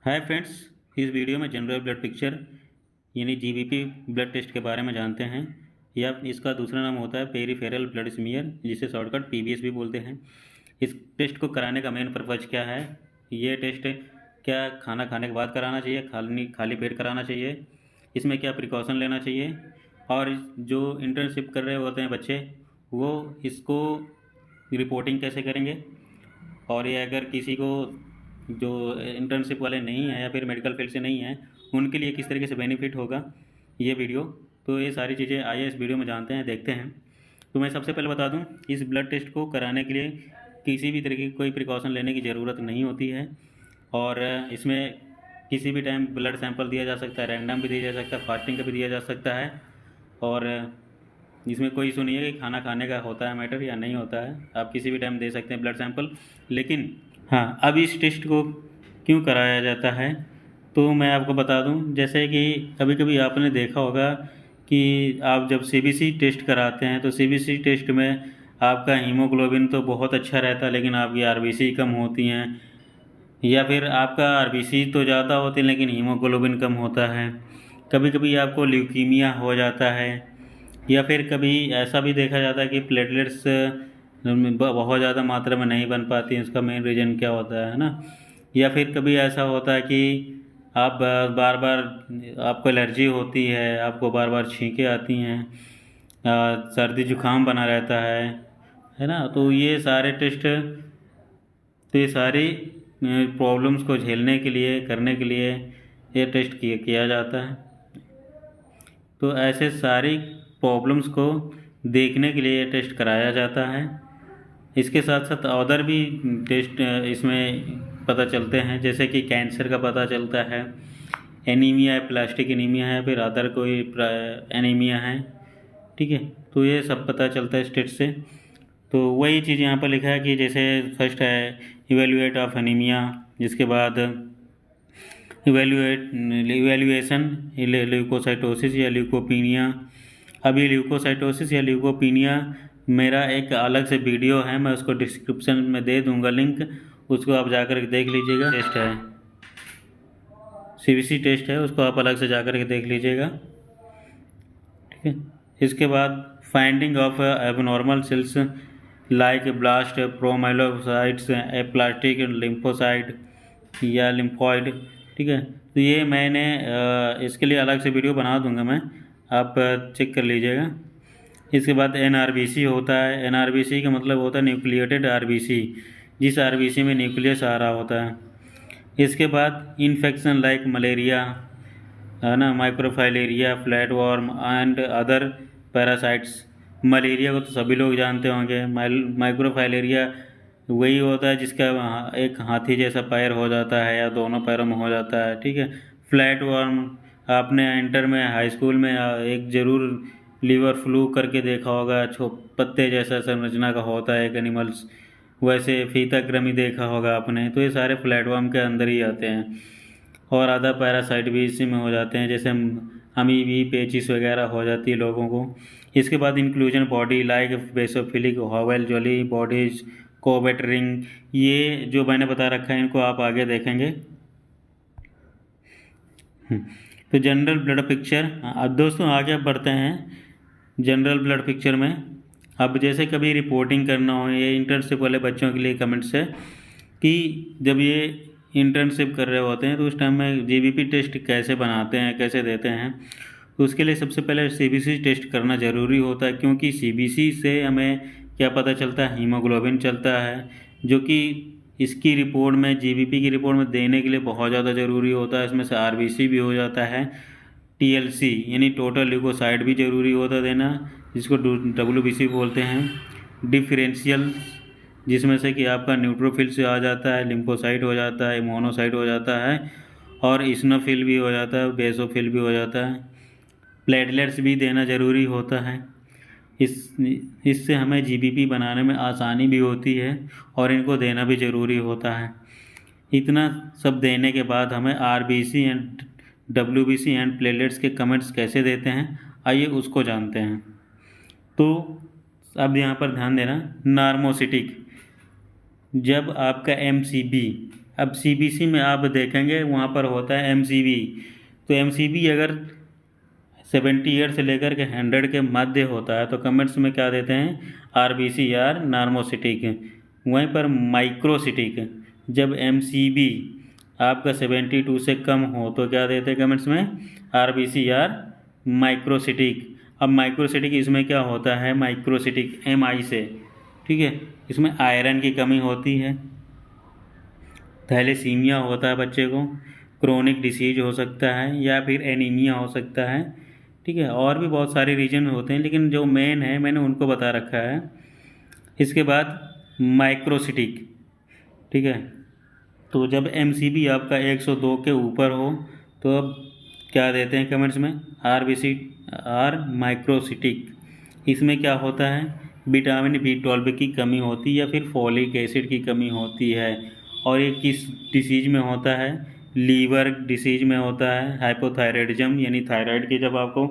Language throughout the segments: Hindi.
हाय फ्रेंड्स, इस वीडियो में जनरल ब्लड पिक्चर यानी जीबीपी ब्लड टेस्ट के बारे में जानते हैं। या इसका दूसरा नाम होता है पेरिफेरल ब्लड स्मीयर, जिसे शॉर्टकट पीबीएस भी बोलते हैं। इस टेस्ट को कराने का मेन पर्पज़ क्या है? ये टेस्ट क्या खाना खाने के बाद कराना चाहिए, खाली खाली पेट कराना चाहिए, इसमें क्या प्रिकॉशन लेना चाहिए, और जो इंटर्नशिप कर रहे होते हैं बच्चे वो इसको रिपोर्टिंग कैसे करेंगे, और ये अगर किसी को जो इंटर्नशिप वाले नहीं हैं या फिर मेडिकल फील्ड से नहीं हैं उनके लिए किस तरीके से बेनिफिट होगा ये वीडियो। तो ये सारी चीज़ें आइए इस वीडियो में जानते हैं, देखते हैं। तो मैं सबसे पहले बता दूं, इस ब्लड टेस्ट को कराने के लिए किसी भी तरीके की कोई प्रिकॉशन लेने की ज़रूरत नहीं होती है, और इसमें किसी भी टाइम ब्लड सैंपल दिया जा सकता है, रैंडम भी दिया जा सकता है, फास्टिंग का भी दिया जा सकता है। और इसमें कोई इशू नहीं है कि खाना खाने का होता है मैटर या नहीं होता है, आप किसी भी टाइम दे सकते हैं ब्लड सैंपल। लेकिन हाँ, अब इस टेस्ट को क्यों कराया जाता है तो मैं आपको बता दूं। जैसे कि कभी कभी आपने देखा होगा कि आप जब सीबीसी टेस्ट कराते हैं तो सीबीसी टेस्ट में आपका हीमोग्लोबिन तो बहुत अच्छा रहता है, लेकिन आपकी आरबीसी कम होती हैं, या फिर आपका आरबीसी तो ज़्यादा होती है लेकिन हीमोग्लोबिन कम होता है। कभी कभी आपको ल्यूकीमिया हो जाता है, या फिर कभी ऐसा भी देखा जाता है कि प्लेटलेट्स बहुत ज़्यादा मात्रा में नहीं बन पाती हैं। इसका मेन रीज़न क्या होता है ना? या फिर कभी ऐसा होता है कि आप बार बार आपको एलर्जी होती है, आपको बार बार छींकें आती हैं, सर्दी जुकाम बना रहता है ना? तो ये सारे टेस्ट, तो ये सारी प्रॉब्लम्स को झेलने के लिए, करने के लिए ये टेस्ट किया जाता है। तो ऐसे सारी प्रॉब्लम्स को देखने के लिए ये टेस्ट कराया जाता है। इसके साथ साथ अदर भी टेस्ट इसमें पता चलते हैं, जैसे कि कैंसर का पता चलता है, एनीमिया है, प्लास्टिक एनीमिया है, फिर अदर कोई एनीमिया है, ठीक है। तो ये सब पता चलता है इस टेस्ट से। तो वही चीज़ यहाँ पर लिखा है कि जैसे फर्स्ट है इवेल्युएट ऑफ एनीमिया, जिसके बाद इवेल्युएशन ल्यूकोसाइटोसिस या ल्यूकोपीनिया। अभी ल्यूकोसाइटोसिस या ल्यूकोपीनिया मेरा एक अलग से वीडियो है, मैं उसको डिस्क्रिप्शन में दे दूंगा लिंक, उसको आप जाकर के देख लीजिएगा। टेस्ट है, सीबीसी टेस्ट है, उसको आप अलग से जाकर के देख लीजिएगा, ठीक है। इसके बाद finding of abnormal cells like blast, promyelocytes, aplastic lymphocyte या लिम्फॉइड, ठीक है। तो ये मैंने इसके लिए अलग से वीडियो बना दूंगा मैं, आप चेक कर लीजिएगा। इसके बाद एनआरबीसी होता है। एनआरबीसी का मतलब होता है न्यूक्लिएटेड आरबीसी, जिस आरबीसी में न्यूक्लियस आ रहा होता है। इसके बाद इन्फेक्शन लाइक मलेरिया, है ना, microfilaria, flat warm and other parasites. Malaria को तो सभी लोग जानते होंगे। माइक्रोफाइलेरिया वही होता है जिसका एक हाथी जैसा पैर हो जाता है या दोनों पैरों में हो जाता है, ठीक है। फ्लैट वर्म आपने इंटर में, हाई स्कूल में एक ज़रूर लीवर फ्लू करके देखा होगा, पत्ते जैसा संरचना का होता है एक एनिमल्स, वैसे फीता कृमि देखा होगा आपने। तो ये सारे फ्लैट वर्म के अंदर ही आते हैं, और आधा पैरासाइट भी इसी में हो जाते हैं, जैसे अमीबी, पेचिस वगैरह हो जाती है लोगों को। इसके बाद inclusion body like basophilic Howell Jolly bodies, Cabot ring, ये जो मैंने बता रखा है इनको आप आगे देखेंगे। तो जनरल ब्लड पिक्चर, अब दोस्तों आगे अब बढ़ते हैं जनरल ब्लड पिक्चर में। अब जैसे कभी रिपोर्टिंग करना हो, ये इंटर्नशिप वाले बच्चों के लिए कमेंट्स है कि जब ये इंटर्नशिप कर रहे होते हैं तो उस टाइम में जीबीपी टेस्ट कैसे बनाते हैं, कैसे देते हैं। तो उसके लिए सबसे पहले सीबीसी टेस्ट करना ज़रूरी होता है, क्योंकि सीबीसी से हमें क्या पता चलता है, हीमोग्लोबिन चलता है, जो कि इसकी रिपोर्ट में, जीबीपी की रिपोर्ट में देने के लिए बहुत ज़्यादा ज़रूरी होता है। इसमें से आरबीसी भी हो जाता है, टीएलसी यानी टोटल ल्यूकोसाइड भी ज़रूरी होता है देना, जिसको डब्ल्यूबीसी बोलते हैं। डिफरेंशियल, जिसमें से कि आपका न्यूट्रोफिल से आ जाता है, लिम्फोसाइट हो जाता है, मोनोसाइट हो जाता है, और इस्नोफिल भी हो जाता है, बेसोफिल भी हो जाता है। प्लेटलेट्स भी देना ज़रूरी होता है। इससे हमें जीबीपी बनाने में आसानी भी होती है, और इनको देना भी ज़रूरी होता है। इतना सब देने के बाद हमें RBC and WBC and platelets के कमेंट्स कैसे देते हैं, आइए उसको जानते हैं। तो अब यहाँ पर ध्यान देना, नॉर्मोसिटिक, जब आपका एमसीबी अब सीबीसी में आप देखेंगे वहाँ पर होता है एमसीवी। तो एमसीवी अगर 70 ईयर से लेकर के 100 के मध्य होता है तो कमेंट्स में क्या देते हैं, आरबीसी आर नॉर्मोसिटिक। वहीं पर माइक्रोसिटिक, जब एमसीबी आपका 72 से कम हो तो क्या देते हैं कमेंट्स में, आरबीसी आर माइक्रोसिटिक। अब माइक्रोसिटिक इसमें क्या होता है, माइक्रोसिटिक एमआई से, ठीक है, इसमें आयरन की कमी होती है, थैलेसीमिया होता है बच्चे को, क्रोनिक डिसीज हो सकता है या फिर एनीमिया हो सकता है, ठीक है, और भी बहुत सारे रीजन होते हैं लेकिन जो मेन है मैंने उनको बता रखा है। इसके बाद माइक्रोसिटिक, ठीक है, तो जब एमसीबी आपका 102 के ऊपर हो तो अब क्या देते हैं कमेंट्स में, आरबीसी आर माइक्रोसिटिक। इसमें क्या होता है, विटामिन B12 की कमी होती है या फिर फॉलिक एसिड की कमी होती है। और ये किस डिसीज में होता है, लीवर डिसीज में होता है, हाइपोथायराइडिज्म यानी थायराइड की जब आपको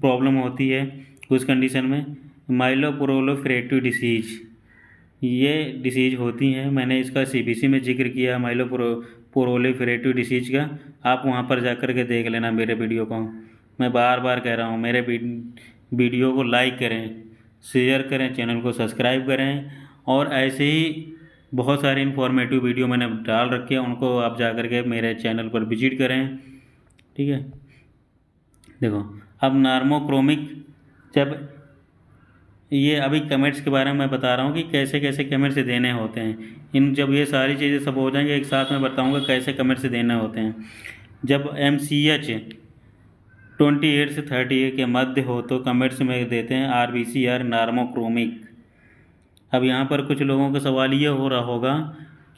प्रॉब्लम होती है उस कंडीशन में, माइलोप्रोलिफरेटिव डिसीज ये डिसीज होती हैं। मैंने इसका सीबीसी में जिक्र किया माइलोप्रोलिफरेटिव डिसीज का, आप वहाँ पर जाकर के देख लेना मेरे वीडियो को। मैं बार बार कह रहा हूँ मेरे वीडियो को लाइक करें, शेयर करें, चैनल को सब्सक्राइब करें, और ऐसे ही बहुत सारे इन्फॉर्मेटिव वीडियो मैंने डाल रखे हैं, उनको आप जा कर के मेरे चैनल पर विजिट करें, ठीक है। देखो अब नार्मोक्रोमिक, जब ये अभी कमेंट्स के बारे में मैं बता रहा हूँ कि कैसे कैसे कमेंट्स देने होते हैं। इन जब ये सारी चीज़ें सब हो जाएंगे एक साथ में बताऊँगा कैसे कमेंट्स देने होते हैं। जब MCH 28 से 30 के मध्य हो तो कमेंट्स में देते हैं आरबीसी आर नार्मोक्रोमिक। अब यहाँ पर कुछ लोगों का सवाल ये हो रहा होगा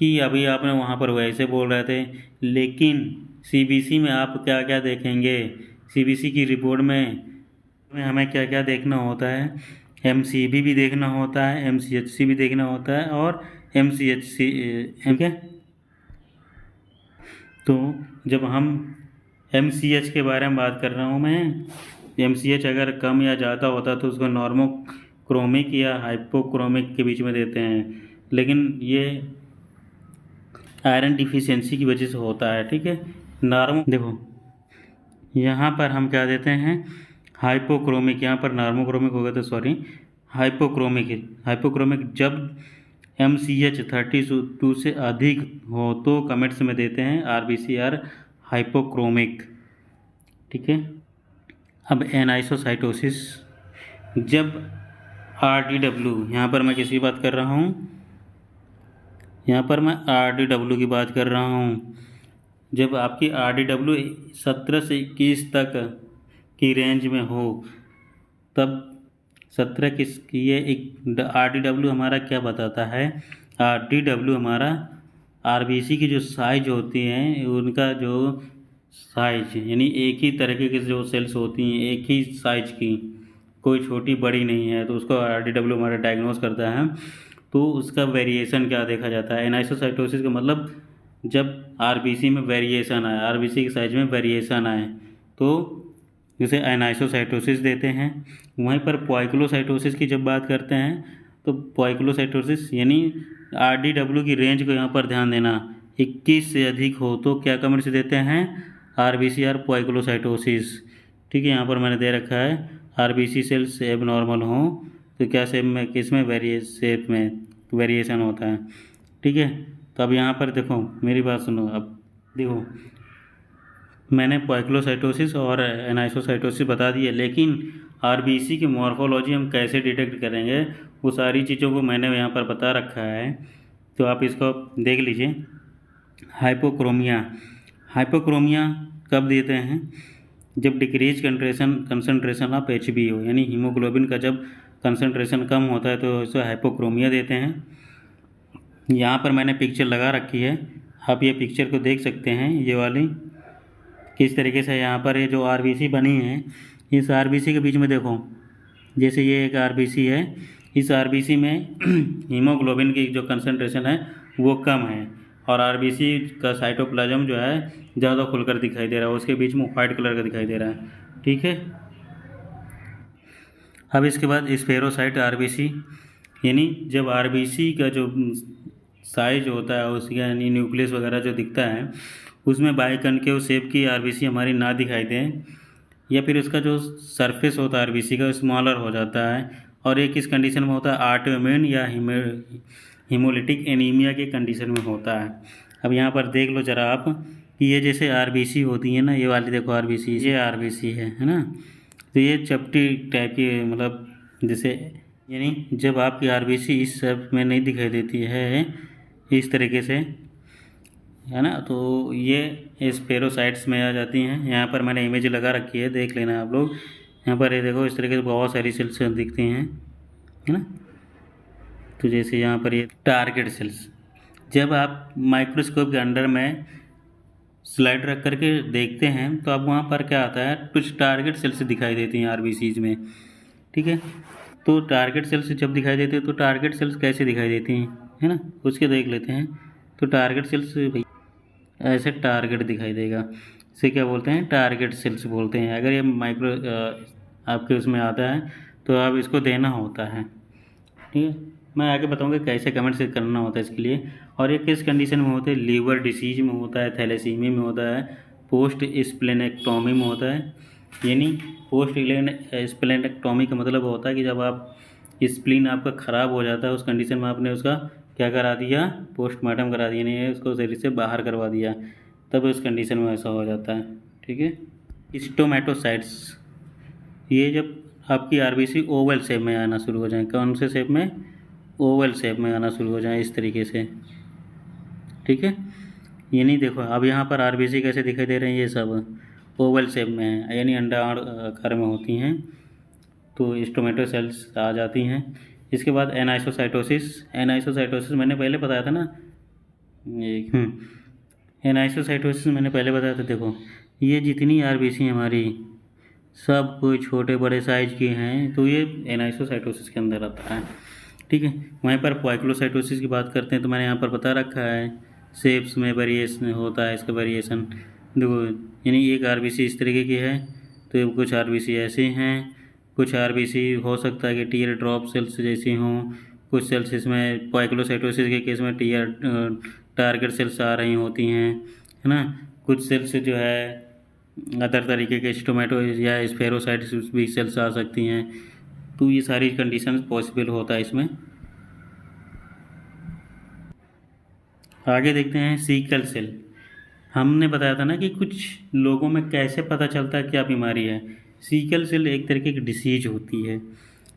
कि अभी आपने वहाँ पर वैसे बोल रहे थे, लेकिन सीबीसी में आप क्या क्या देखेंगे, सीबीसी की रिपोर्ट में हमें क्या क्या देखना होता है, MCB भी देखना होता है, MCHC भी देखना होता है और MCHC, ठीक है। तो जब हम MCH के बारे में बात कर रहा हूँ मैं, MCH अगर कम या ज़्यादा होता तो उसको नॉर्मोक्रोमिक या हाइपोक्रोमिक के बीच में देते हैं, लेकिन ये आयरन डिफिशियंसी की वजह से होता है, ठीक है। देखो यहाँ पर हम क्या देते हैं, हाइपोक्रोमिक, यहाँ पर नार्मोक्रोमिक हो गया तो सॉरी, हाइपोक्रोमिक जब MCH 32 से अधिक हो तो कमेंट्स में देते हैं आरबीसी आर हाइपोक्रोमिक, ठीक है। अब एनाइसोसाइटोसिस, जब RDW, यहाँ पर मैं किसकी बात कर रहा हूँ, यहाँ पर मैं RDW की बात कर रहा हूँ। जब आपकी RDW 17 से 21 तक की रेंज में हो तब 17 किसकी, ये एक RDW हमारा क्या बताता है, RDW हमारा आरबीसी की जो साइज होती हैं उनका जो साइज, यानी एक ही तरीके की जो सेल्स होती हैं एक ही साइज की, कोई छोटी बड़ी नहीं है, तो उसको RDW हमारा डायग्नोस करता है। तो उसका वेरिएशन क्या देखा जाता है, एनाइसोसाइटोसिस का मतलब जब आरबीसी में वेरिएशन आए, आरबीसी की साइज में वेरिएशन आए तो जिसे एनाइसोसाइटोसिस देते हैं। वहीं पर पॉइक्लोसाइटोसिस की जब बात करते हैं तो पॉइक्लोसाइटोसिस यानी RDW की रेंज को यहाँ पर ध्यान देना, 21 से अधिक हो तो क्या कमेंट्स देते हैं, आरबीसी आर पॉइक्लोसाइटोसिस, ठीक है। यहाँ पर मैंने दे रखा है आरबीसी सेल्स एबनॉर्मल हो तो क्या शेप में, किस में, शेप में वेरिएशन होता है, ठीक है। तो अब यहाँ पर देखो मेरी बात सुनो, अब देखो मैंने पॉइक्लोसाइटोसिस और एनाइसोसाइटोसिस बता दी है, लेकिन आरबीसी की मॉर्फोलॉजी हम कैसे डिटेक्ट करेंगे वो सारी चीज़ों को मैंने यहाँ पर बता रखा है, तो आप इसको देख लीजिए। हाइपोक्रोमिया, हाइपोक्रोमिया कब देते हैं, जब डिक्रीज कंसंट्रेशन ऑफ HB हो, यानी हीमोग्लोबिन का जब कंसंट्रेशन कम होता है तो इसे हाइपोक्रोमिया देते हैं। यहाँ पर मैंने पिक्चर लगा रखी है, आप ये पिक्चर को देख सकते हैं, ये वाली किस तरीके से यहाँ पर ये जो आरबीसी बनी है, इस आरबीसी के बीच में देखो, जैसे ये एक आरबीसी है, इस आरबीसी में हीमोग्लोबिन की जो कंसंट्रेशन है वो कम है और आरबीसी का साइटोप्लाज्म जो है ज़्यादा खुलकर दिखाई दे रहा है, उसके बीच में वाइट कलर का दिखाई दे रहा है, ठीक है। अब इसके बाद स्पेरोसाइट आरबीसी, यानी जब आरबीसी का जो साइज होता है उसका, यानी न्यूक्लियस वगैरह जो दिखता है उसमें बाइकनकेव शेप की आरबीसी हमारी ना दिखाई दे, या फिर उसका जो सरफेस होता है आरबीसी का स्मॉलर हो जाता है, और ये किस कंडीशन में होता है, ऑटोइम्यून या हीमोलिटिक एनीमिया के कंडीशन में होता है। अब यहाँ पर देख लो जरा आप कि ये जैसे आरबीसी होती है ना, ये वाली देखो आरबीसी, ये आरबीसी है ना, तो ये चपटी टाइप की, मतलब जैसे, यानी जब आपकी आरबीसी इस शेप में नहीं दिखाई देती है इस तरीके से, है ना, तो ये स्पेरोसाइट्स में आ जाती हैं। यहाँ पर मैंने इमेज लगा रखी है, देख लेना आप लोग। यहाँ पर ये देखो इस तरीके से बहुत सारी सेल्स दिखती हैं, है ना। तो जैसे यहाँ पर ये टारगेट सेल्स, जब आप माइक्रोस्कोप के अंडर में स्लाइड रख करके देखते हैं तो अब वहाँ पर क्या आता है, कुछ टारगेट सेल्स दिखाई देती हैं आरबीसीज में, ठीक है। तो टारगेट सेल्स जब दिखाई देती है तो टारगेट सेल्स कैसे दिखाई देती हैं, है ना, उसके देख लेते हैं। तो टारगेट सेल्स ऐसे टारगेट दिखाई देगा, इसे क्या बोलते हैं, टारगेट सेल्स बोलते हैं। अगर ये माइक्रो आपके उसमें आता है तो आप इसको देना होता है, ठीक है। मैं आगे बताऊंगा कैसे कमेंट से करना होता है इसके लिए। और ये किस कंडीशन में होते हैं, लीवर डिसीज में होता है, थैलेसीमिया में होता है, पोस्ट स्प्लेनेक्टोमी में होता है। यानी पोस्ट स्प्लेनेक्टोमी का मतलब होता है कि जब आप स्प्लीन आपका ख़राब हो जाता है उस कंडीशन में आपने उसका क्या करा दिया, पोस्टमार्टम करा दिया, नहीं उसको शरीर से बाहर करवा दिया, तब उस कंडीशन में ऐसा हो जाता है, ठीक है। स्टोमेटोसाइट्स, ये जब आपकी आरबीसी ओवल शेप में आना शुरू हो जाए, कौन से शेप में, ओवल शेप में आना शुरू हो जाए इस तरीके से, ठीक है। ये नहीं देखो अब यहाँ पर आरबीसी कैसे दिखाई दे रहे हैं, ये सब ओवल शेप में है, यानी अंडा आकार में होती हैं, तो स्टोमेटो सेल्स आ जाती हैं। इसके बाद एनाइसोसाइटोसिस मैंने पहले बताया था ना, एनाइसोसाइटोसिस मैंने पहले बताया था। देखो ये जितनी आरबीसी हमारी सब कोई छोटे बड़े साइज की हैं, तो ये एनाइसोसाइटोसिस के अंदर आता है, ठीक है। वहीं पर पॉइक्लोसाइटोसिस की बात करते हैं तो मैंने यहाँ पर बता रखा है, शेप्स में वेरिएशन होता है, इसका वेरिएशन देखो, यानी एक आरबीसी इस तरीके की है, तो कुछ आरबीसी ऐसे हैं, कुछ आरबीसी हो सकता है कि टीयर ड्रॉप सेल्स जैसी हों, कुछ सेल्स इसमें पॉइक्लोसाइटोसिस के केस में टीयर टारगेट सेल्स आ रही होती हैं, है ना। कुछ सेल्स जो है अदर तरीके के स्टोमेटो या स्फेरोसाइट्स भी सेल्स आ सकती हैं, तो ये सारी कंडीशंस पॉसिबल होता है इसमें। आगे देखते हैं सीकल सेल। हमने बताया था ना कि कुछ लोगों में कैसे पता चलता है क्या बीमारी है। सीकल सेल एक तरीके की डिसीज होती है।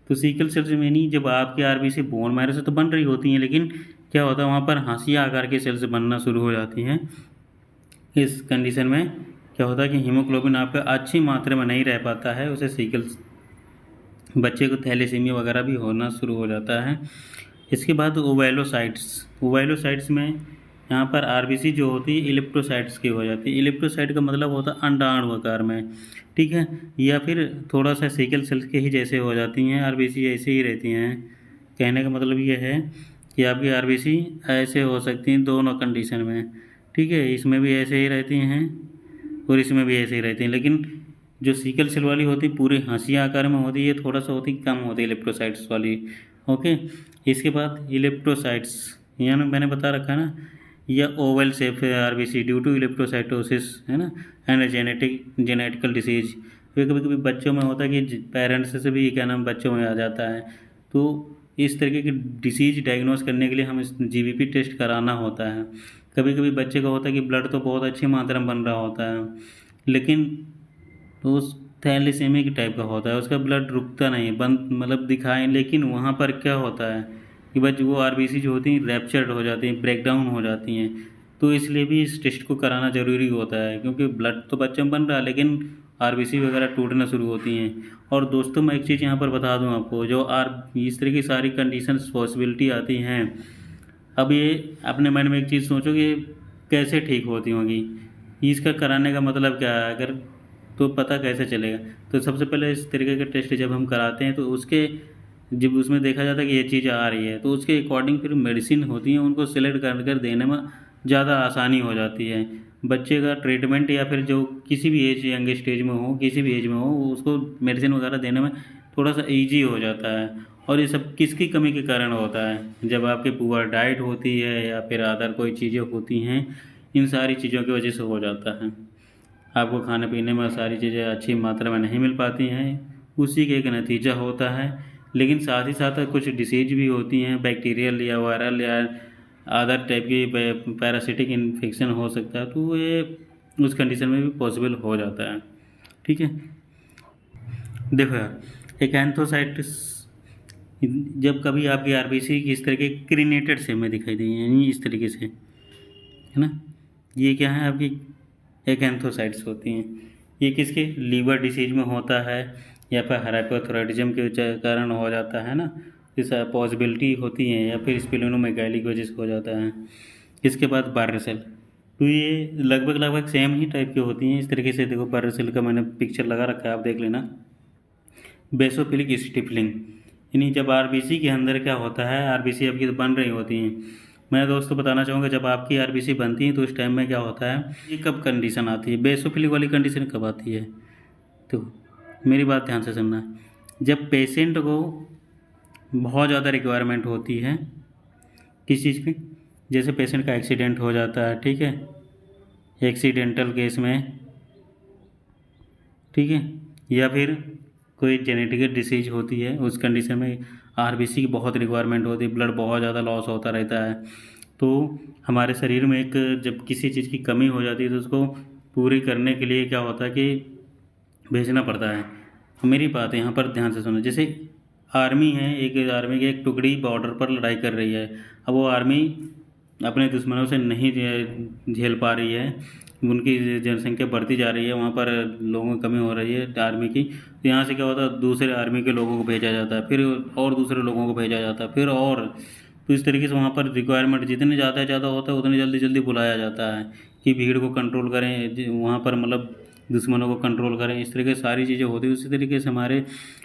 तो सीकल सेल से मैंने जब आपकी आरबीसी बोन मैरो से तो बन रही होती हैं, लेकिन क्या होता है वहाँ पर हाशिया आकार के सेल्स बनना शुरू हो जाती हैं। इस कंडीशन में क्या होता है कि हीमोग्लोबिन आपका अच्छी मात्रा में नहीं रह पाता है, उसे सीकल, बच्चे को थैलेसीमिया वगैरह भी होना शुरू हो जाता है। इसके बाद ओवेलोसाइट्स में यहाँ पर आरबीसी जो होती है इलेक्ट्रोसाइट्स की हो जाती है। इलेक्ट्रोसाइट का मतलब होता है अंडाणु आकार में, ठीक है, या फिर थोड़ा सा सीकल सेल्स के ही जैसे हो जाती हैं, आरबीसी ऐसे ही रहती हैं। कहने का मतलब ये है कि आपकी आरबीसी ऐसे हो सकती हैं दोनों कंडीशन में, ठीक है, इसमें भी ऐसे ही रहती हैं और इसमें भी ऐसे ही रहती हैं। लेकिन जो सीकल सेल वाली होती पूरे हाशिया आकार में होती है, थोड़ा सा होती कम होती है इलेक्ट्रोसाइट्स वाली, ओके। इसके बाद इलेक्ट्रोसाइट्स यानी मैंने बता रखा है ना, या ओवल शेप है आरबीसी ड्यू टू इलेक्ट्रोसाइटोसिस, है ना, एंड जेनेटिकल डिसीज। कभी कभी बच्चों में होता है कि पेरेंट्स से भी क्या नाम बच्चों में आ जाता है, तो इस तरीके की डिसीज डायग्नोस करने के लिए हम इस जीबीपी टेस्ट कराना होता है। कभी कभी बच्चे का होता है कि ब्लड तो बहुत अच्छी मात्रा में बन रहा होता है, लेकिन तो उस थैलेसीमिया की टाइप का होता है, उसका ब्लड रुकता नहीं है, बंद मतलब दिखाएं, लेकिन वहाँ पर क्या होता है कि बस वो आरबीसी जो होती हैं रैप्चर्ड हो जाती हैं, ब्रेक डाउन हो जाती हैं। तो इसलिए भी इस टेस्ट को कराना ज़रूरी होता है, क्योंकि ब्लड तो बच्चे में बन रहा है लेकिन आरबीसी वगैरह टूटना शुरू होती हैं। और दोस्तों मैं एक चीज़ यहाँ पर बता दूँ आपको, जो इस तरह की सारी कंडीशंस पॉसिबिलिटी आती हैं, अब ये अपने मन में एक चीज़ सोचो कि कैसे ठीक होती होंगी, इसका कराने का मतलब क्या है, अगर तो पता कैसे चलेगा। तो सबसे पहले इस तरीके के टेस्ट जब हम कराते हैं तो उसके जब उसमें देखा जाता है कि ये चीज़ आ रही है, तो उसके अकॉर्डिंग फिर मेडिसिन होती हैं, उनको सिलेक्ट कर देने में ज़्यादा आसानी हो जाती है। बच्चे का ट्रीटमेंट या फिर जो किसी भी एज यंग स्टेज में हो, किसी भी एज में हो, उसको मेडिसिन वगैरह देने में थोड़ा सा ईजी हो जाता है। और ये सब किसकी कमी के कारण होता है? जब आपकी पुअर डाइट होती है या फिर अदर कोई चीज़ें होती हैं, इन सारी चीज़ों की वजह से हो जाता है। आपको खाने पीने में सारी चीज़ें अच्छी मात्रा में नहीं मिल पाती हैं, उसी का एक नतीजा होता है। लेकिन साथ ही साथ कुछ डिसीज भी होती हैं, बैक्टीरियल या वायरल या अदर टाइप की पैरासिटिक इन्फेक्शन हो सकता है, तो ये उस कंडीशन में भी पॉसिबल हो जाता है। ठीक है, देखो यार, एक एंथोसाइटिस जब कभी आपकी आरबीसी इस तरह के क्रीनेटेड शेप में दिखाई दी, यानी इस तरीके से, है ना, ये क्या है आपकी एक एंथोसाइट्स होती हैं। ये किसके लीवर डिसीज में होता है या फिर हाइपोथायराइडिज्म के कारण हो जाता है ना, इस पॉसिबिलिटी होती है, या फिर स्प्लेनोमेगाली की वजह से हो जाता है। इसके बाद बार्रे सेल, तो ये लगभग सेम ही टाइप की होती हैं। इस तरीके से देखो, बार्रे सेल का मैंने पिक्चर लगा रखा है, आप देख लेना। बेसोफिलिक स्टिफलिंग, यानी जब आरबीसी के अंदर क्या होता है, आरबीसी आपकी तो बन रही होती हैं। मैं दोस्तों बताना चाहूँगा, जब आपकी आरबीसी बनती है तो उस टाइम में क्या होता है, ये कब कंडीशन आती है, बेसोफिलिक वाली कंडीशन कब आती है? तो मेरी बात ध्यान से सुनना। जब पेशेंट को बहुत ज़्यादा रिक्वायरमेंट होती है किस चीज़ की, जैसे पेशेंट का एक्सीडेंट हो जाता है, ठीक है, एक्सीडेंटल केस में, ठीक है, या फिर कोई जेनेटिक डिसीज होती है, उस कंडीशन में आरबीसी की बहुत रिक्वायरमेंट होती है, ब्लड बहुत ज़्यादा लॉस होता रहता है। तो हमारे शरीर में एक जब किसी चीज़ की कमी हो जाती है तो उसको पूरी करने के लिए क्या होता है कि भेजना पड़ता है। मेरी बात यहाँ पर ध्यान से सुनो। जैसे आर्मी है, एक आर्मी की एक टुकड़ी बॉर्डर पर लड़ाई कर रही है, अब वो आर्मी अपने दुश्मनों से नहीं झेल पा रही है, उनकी जनसंख्या बढ़ती जा रही है, वहाँ पर लोगों की कमी हो रही है आर्मी की, तो यहाँ से क्या होता है, दूसरे आर्मी के लोगों को भेजा जाता है, फिर और दूसरे लोगों को भेजा जाता है, फिर और, तो इस तरीके से वहाँ पर रिक्वायरमेंट जितने ज़्यादा होता है उतने जल्दी जल्दी बुलाया जाता है कि भीड़ को कंट्रोल करें, वहाँ पर मतलब दुश्मनों को कंट्रोल करें। इस तरीके से सारी चीज़ें होती है। उसी तरीके से हमारे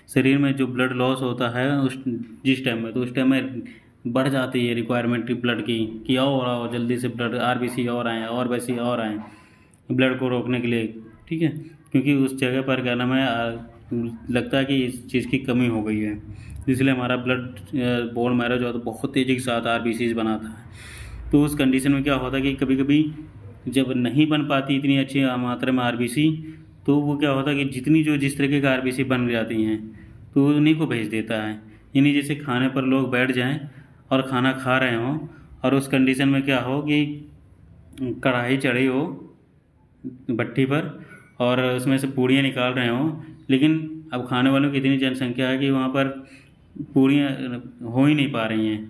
शरीर में जो ब्लड लॉस होता है उस जिस टाइम में, तो उस टाइम में बढ़ जाती है रिक्वायरमेंट ब्लड की, कि और आओ जल्दी से ब्लड आरबीसी और आएँ और वैसे और आएँ ब्लड को रोकने के लिए, ठीक है, क्योंकि उस जगह पर क्या नाम है, लगता है कि इस चीज़ की कमी हो गई है, इसलिए हमारा ब्लड बोन मैरो जो है तो बहुत तेज़ी के साथ आरबीसीज बनाता है। तो उस कंडीशन में क्या होता है कि कभी कभी जब नहीं बन पाती इतनी अच्छी मात्रा में आरबीसी, तो वो क्या होता है कि जितनी जो जिस तरीके का आरबीसी बन जाती हैं तो उन्हीं को भेज देता है। यानी जैसे खाने पर लोग बैठ जाएं और खाना खा रहे हों और उस कंडीशन में क्या हो कि कढ़ाई चढ़ी हो भट्टी पर और उसमें से पूड़ियाँ निकाल रहे हों, लेकिन अब खाने वालों की इतनी जनसंख्या है कि वहाँ पर पूड़ियाँ हो ही नहीं पा रही हैं,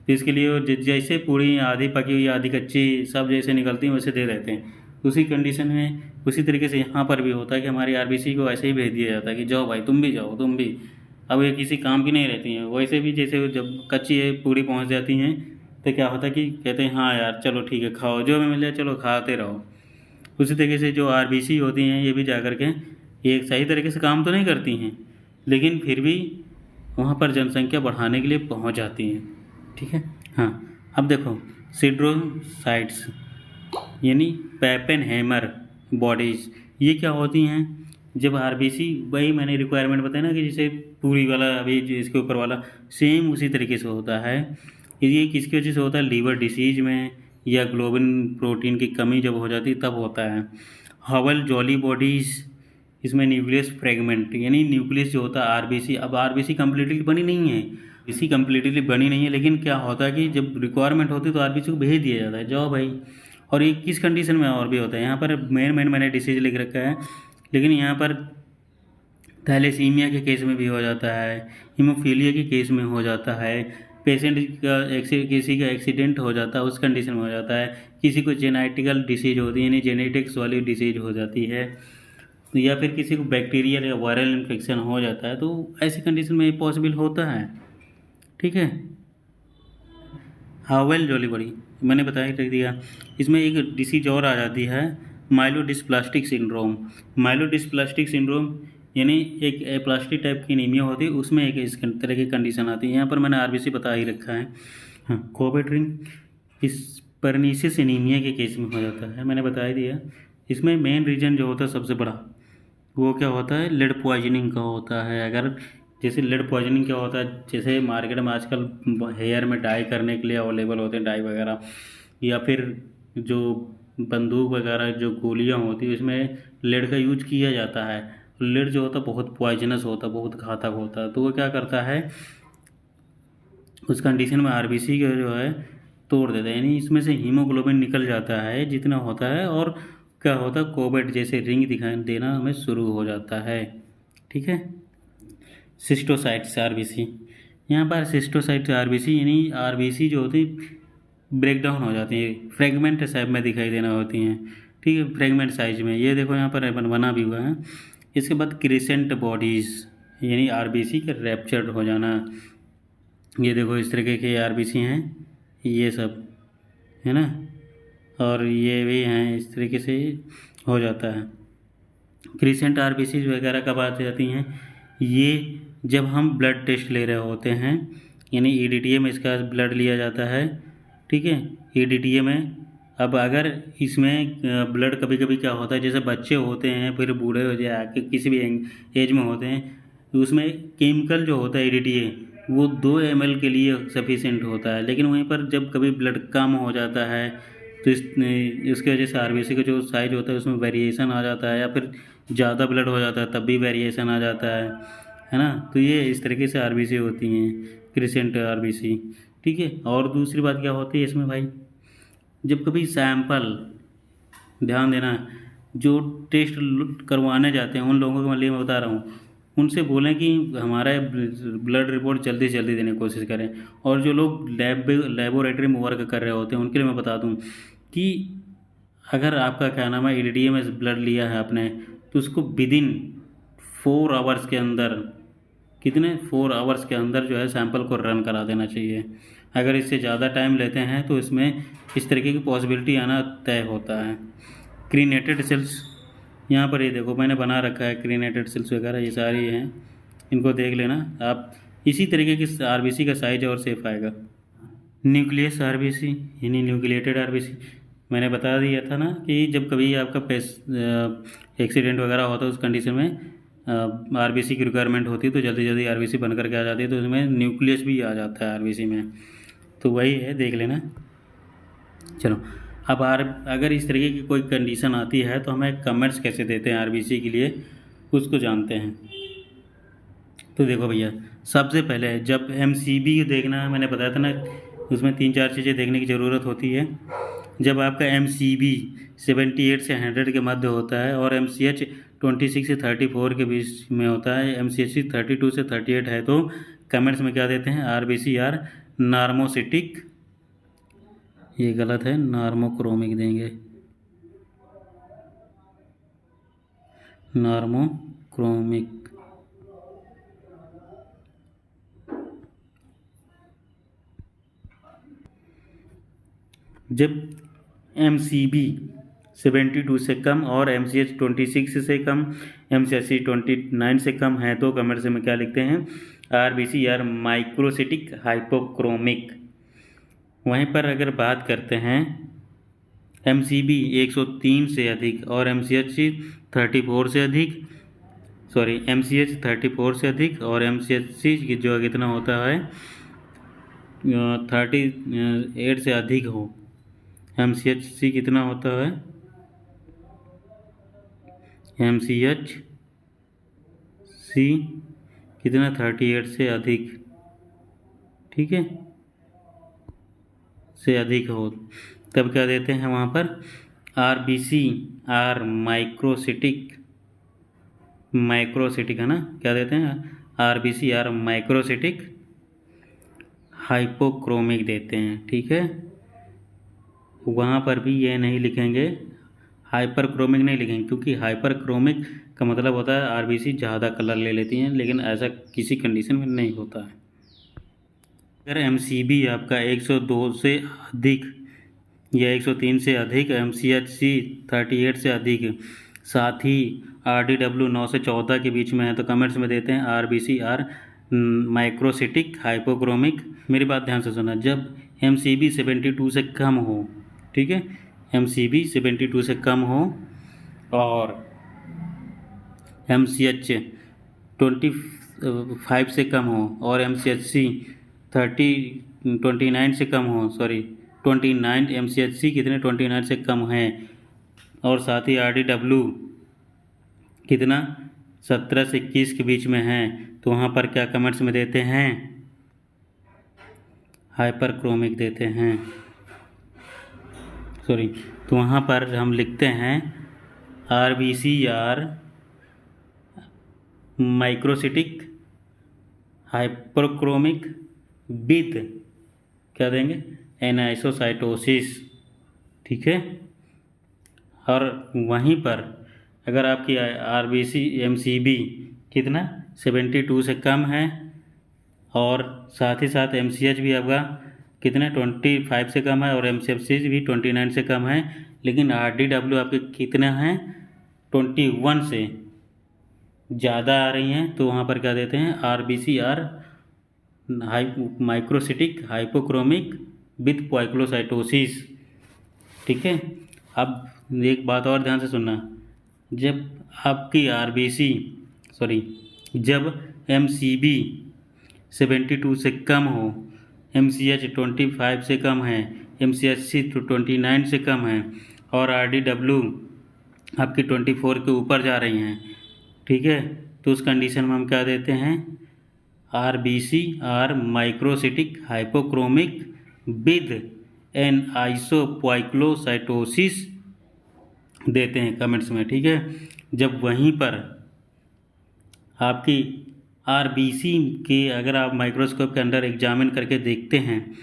तो इसके लिए वो जैसे पूड़ी आधी पकी हुई आधी कच्ची सब जैसे निकलती हैं वैसे दे देते हैं। उसी कंडीशन में उसी तरीके से यहाँ पर भी होता है कि हमारी आरबीसी को ऐसे ही भेज दिया जाता है कि जाओ भाई तुम भी जाओ, तुम भी, अब ये किसी काम की नहीं रहती हैं। वैसे भी जैसे जब कच्ची पूड़ी पहुँच जाती हैं तो क्या होता है कि कहते हैं हाँ यार चलो ठीक है खाओ, जो भी मिल जाए चलो खाते रहो। उसी तरीके से जो आरबीसी होती हैं ये भी जा कर के ये सही तरीके से काम तो नहीं करती हैं, लेकिन फिर भी वहाँ पर जनसंख्या बढ़ाने के लिए पहुँच जाती हैं, ठीक है। हाँ, अब देखो सिड्रोसाइट्स यानी पैपेनहेमर बॉडीज़, ये क्या होती हैं, जब आरबीसी, वही मैंने रिक्वायरमेंट बताया ना कि जैसे पूरी वाला अभी जो इसके ऊपर वाला सेम उसी तरीके से होता है। ये किसकी वजह से होता है, लीवर डिसीज में या ग्लोबिन प्रोटीन की कमी जब हो जाती है तब होता है। हवल जॉली बॉडीज़, इसमें न्यूक्लियस फ्रेगमेंट यानी न्यूक्लियस जो होता है आरबीसी, अब आरबीसी कम्प्लीटली बनी नहीं है, इसी कम्प्लीटली बनी नहीं है, लेकिन क्या होता है कि जब रिक्वायरमेंट होती है तो आरबीसी को भेज दिया जाता है, जाओ भाई। और ये किस कंडीशन में और भी होता है, यहाँ पर मेन मैंने डिसीज लिख रखा है, लेकिन यहाँ पर थैलेसीमिया के केस में भी हो जाता है, हीमोफीलिया के केस में हो जाता है, पेशेंट का किसी का एक्सीडेंट हो जाता है उस कंडीशन में हो जाता है, किसी को जेनेटिकल डिसीज होती है यानी जेनेटिक्स वाली डिसीज हो जाती है, या फिर किसी को बैक्टीरियल या वायरल इन्फेक्शन हो जाता है, तो ऐसी कंडीशन में ये पॉसिबल होता है, ठीक है। हावेल जॉली बॉडी मैंने बताया रख दिया। इसमें एक डिसीज और आ जाती है, माइलोडिस्प्लास्टिक सिंड्रोम। माइलोडिस्प्लास्टिक सिंड्रोम यानी एक एप्लास्टिक टाइप की एनीमिया होती है, उसमें एक इस तरह की कंडीशन आती है। यहाँ पर मैंने आरबीसी बता ही रखा है। हाँ, कोवेट्रिन इस परनीसिस एनीमिया के केस में हो जाता है, मैंने बता ही दिया। इसमें मेन रीजन जो होता है सबसे बड़ा वो क्या होता है, लेड पॉइजनिंग का होता है। अगर जैसे लेड पॉइजनिंग क्या होता है, जैसे मार्केट में आजकल हेयर में डाई करने के लिए अवेलेबल होते हैं डाई वगैरह, या फिर जो बंदूक वगैरह जो गोलियां होती है उसमें लेड का यूज किया जाता है। लेड जो होता है बहुत पॉइजनस होता है, बहुत घातक होता है। तो वो क्या करता है, उस कंडीशन में आरबीसी का जो है तोड़ देता है, यानी इसमें से हीमोग्लोबिन निकल जाता है जितना होता है, और क्या होता है कोबेट जैसे रिंग दिखाई देना हमें शुरू हो जाता है। ठीक है। सिस्टोसाइट्स आरबीसी, यहाँ पर सिस्टोसाइट्स आरबीसी यानी आरबीसी जो होती ब्रेक डाउन हो जाती है, फ्रेगमेंट साइज में दिखाई देना होती हैं। ठीक है, फ्रेगमेंट साइज में, ये देखो यहाँ पर बना भी हुआ है। इसके बाद क्रिसेंट बॉडीज़ यानी आरबीसी का रैप्चर्ड हो जाना, ये देखो इस तरीके के आरबीसी हैं, ये सब है ना, और ये भी हैं, इस तरीके से हो जाता है। क्रिसेंट आरबीसी वगैरह कब आ जाती हैं, ये जब हम ब्लड टेस्ट ले रहे होते हैं, यानी ईडीटीए में इसका ब्लड लिया जाता है। ठीक है, ईडीटीए में अब अगर इसमें ब्लड कभी कभी क्या होता है, जैसे बच्चे होते हैं फिर बूढ़े हो जाए किसी भी एज में होते हैं, तो उसमें केमिकल जो होता है ईडीटीए वो 2 ml के लिए सफिशिएंट होता है। लेकिन वहीं पर जब कभी ब्लड कम हो जाता है तो इसकी वजह से आरबीसी का जो साइज होता है उसमें वेरिएशन आ जाता है, या फिर ज़्यादा ब्लड हो जाता है तब भी वेरिएशन आ जाता है ना। तो ये इस तरीके से आरबीसी होती हैं, क्रिसेंट आरबीसी। ठीक है, और दूसरी बात क्या होती है इसमें भाई, जब कभी सैंपल, ध्यान देना, जो टेस्ट करवाने जाते हैं उन लोगों के लिए मैं बता रहा हूँ, उनसे बोलें कि हमारा ब्लड रिपोर्ट जल्दी से जल्दी देने की कोशिश करें। और जो लोग लेबोरेटरी में वर्क कर रहे होते हैं उनके लिए मैं बता दूं कि अगर आपका क्या नाम है ईडीटीए में ब्लड लिया है आपने, तो उसको विदिन 4 आवर्स के अंदर, कितने 4 आवर्स के अंदर जो है सैंपल को रन करा देना चाहिए। अगर इससे ज़्यादा टाइम लेते हैं तो इसमें इस तरीके की पॉसिबिलिटी आना तय होता है। क्रीनेटेड सेल्स, यहाँ पर ये देखो मैंने बना रखा है क्रीनेटेड सेल्स वगैरह, ये सारी हैं, इनको देख लेना आप। इसी तरीके की आरबीसी का साइज और शेप आएगा। न्यूक्लियस आरबीसी यानी न्यूक्लिएटेड आरबीसी, मैंने बता दिया था ना कि जब कभी आपका एक्सीडेंट वगैरह होता है उस कंडीशन में आरबीसी की रिक्वायरमेंट होती है, तो जल्दी जल्दी आरबीसी बन करके आ जाती है, तो उसमें न्यूक्लियस भी आ जाता है आरबीसी में। तो वही है, देख लेना। चलो, अब अगर इस तरीके की कोई कंडीशन आती है तो हमें कमेंट्स कैसे देते हैं आरबीसी के लिए, उसको जानते हैं। तो देखो भैया, सबसे पहले जब एमसीबी देखना है, मैंने बताया था ना उसमें 3-4 चीज़ें देखने की ज़रूरत होती है। जब आपका एमसीबी 78 से 100 के मध्य होता है और एमसीएच 26 से 34 के बीच में होता है, एमसीएच 32 से 38 है, तो कमेंट्स में क्या देते हैं, आरबीसी आर नॉर्मोसिटिक, ये गलत है, नॉर्मोक्रोमिक देंगे, नॉर्मोक्रोमिक। जब एमसीबी 72 से कम और एमसीएच 26 से कम, एमसीएच 29 से कम है, तो कमेंट्स में क्या लिखते हैं, आरबीसी आर माइक्रोसिटिक हाइपोक्रोमिक। वहीं पर अगर बात करते हैं एमसीबी 103 से अधिक और एमसीएच 34 से अधिक, सॉरी एमसीएच 34 से अधिक और एमसीएच जो कितना होता है 38 से अधिक हो, एमसीएच कितना होता है, एमसीएच कितना 38 से अधिक, ठीक है, से अधिक हो, तब क्या देते हैं वहाँ पर, आरबीसी आर माइक्रोसिटिक, माइक्रोसिटिक है ना, क्या देते हैं, आरबीसी आर माइक्रोसिटिक हाइपोक्रोमिक देते हैं। ठीक है, वहाँ पर भी ये नहीं लिखेंगे, हाइपरक्रोमिक नहीं लिखेंगे, क्योंकि हाइपरक्रोमिक का मतलब होता है आरबीसी ज़्यादा कलर ले लेती हैं, लेकिन ऐसा किसी कंडीशन में नहीं होता है। अगर एमसीबी आपका 102 से अधिक या 103 से अधिक, एमसीएचसी 38 से अधिक, साथ ही आरडीडब्ल्यू 9 से 14 के बीच में है, तो कमेंट्स में देते हैं आरबीसी आर माइक्रोसिटिक हाइपोक्रोमिक। मेरी बात ध्यान से सुना, जब एमसीबी 72 से कम हो, ठीक है, एमसीबी 72 से कम हो और एमसीएच 5 से कम हो और MCHC 29 से कम हो, 29 MCHC कितने 29 से कम है, और साथ ही RDW कितना 17 से 21 के बीच में है, तो वहाँ पर क्या कमेंट्स में देते हैं, हाइपरक्रोमिक देते हैं। तो वहाँ पर हम लिखते हैं RBCR माइक्रोसिटिक हाइपरक्रोमिक विद क्या देंगे, एनाइसोसाइटोसिस। ठीक है। और वहीं पर अगर आपकी RBC MCB कितना 72 से कम है, और साथ ही साथ MCH भी आपका कितने 25 से कम है, और MCHC भी 29 से कम है, लेकिन RDW आपके कितने हैं 21 से ज़्यादा आ रही हैं, तो वहाँ पर क्या देते हैं RBCR माइक्रोसिटिक हाइपोक्रोमिक विथ पॉइक्लोसाइटोसिस। ठीक है। अब एक बात और ध्यान से सुनना, जब आपकी जब MCB 72 से कम हो, MCH 25 से कम है, MCHC 29 से कम है, और RDW आपकी 24 के ऊपर जा रही हैं, ठीक है, तो उस कंडीशन में हम क्या देते हैं RBCR microcytic hypochromic with anisopoikilocytosis देते हैं कमेंट्स में। ठीक है। जब वहीं पर आपकी RBC के अगर आप माइक्रोस्कोप के अंदर एग्जामिन करके देखते हैं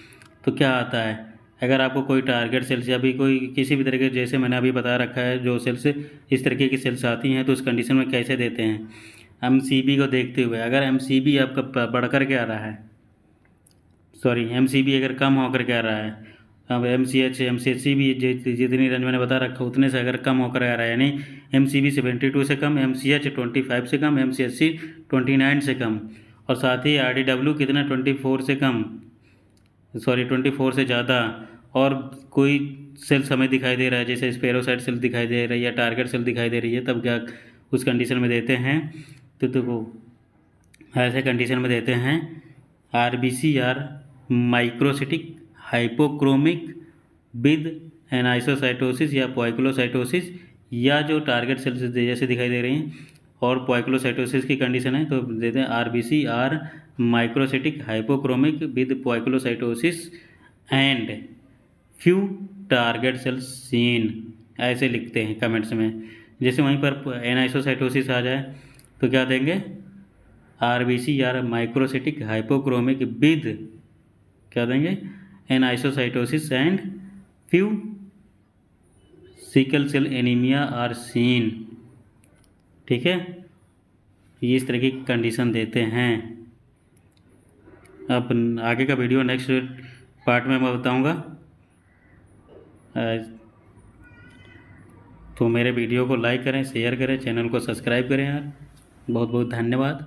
तो क्या आता है, अगर आपको कोई टारगेट सेल्स या भी कोई किसी भी तरह के, जैसे मैंने अभी बता रखा है, जो सेल्स इस तरीके की सेल्स आती हैं तो उस कंडीशन में कैसे देते हैं, MCB को देखते हुए अगर MCB आपका बढ़ कर के आ रहा है, MCB अगर कम होकर के आ रहा है, अब MCH MCHC भी जितनी रेंज मैंने बता रखा उतने से अगर कम होकर आ रहा है, यानी MCB 72 से कम, MCH 25 से कम, MCHC 29 से कम, और साथ ही RDW कितना 24 से कम 24 से ज़्यादा, और कोई सेल्स हमें दिखाई दे रहा है जैसे स्पेरोसाइट सेल दिखाई दे रही है या टारगेट सेल दिखाई दे रही है, तब क्या उस कंडीशन में देते हैं, तो ऐसे कंडीशन में देते हैं RBCR माइक्रोसिटिक हाइपोक्रोमिक विद एनाइसोसाइटोसिस या पॉइक्लोसाइटोसिस, या जो टारगेट सेल्स जैसे दिखाई दे रही हैं और पॉइक्लोसाइटोसिस की कंडीशन है तो देते हैं RBCR microcytic hypochromic with poikilocytosis and few target cells seen, ऐसे लिखते हैं कमेंट्स में। जैसे वहीं पर एनाइसोसाइटोसिस आ जाए तो क्या देंगे RBCR माइक्रोसिटिक हाइपोक्रोमिक विद क्या देंगे anisocytosis and few sickle cell anaemia are seen. ठीक है। ये इस तरह की कंडीशन देते हैं। अब आगे का वीडियो नेक्स्ट पार्ट में मैं बताऊंगा, तो मेरे वीडियो को लाइक करें, शेयर करें, चैनल को सब्सक्राइब करें यार। बहुत बहुत धन्यवाद।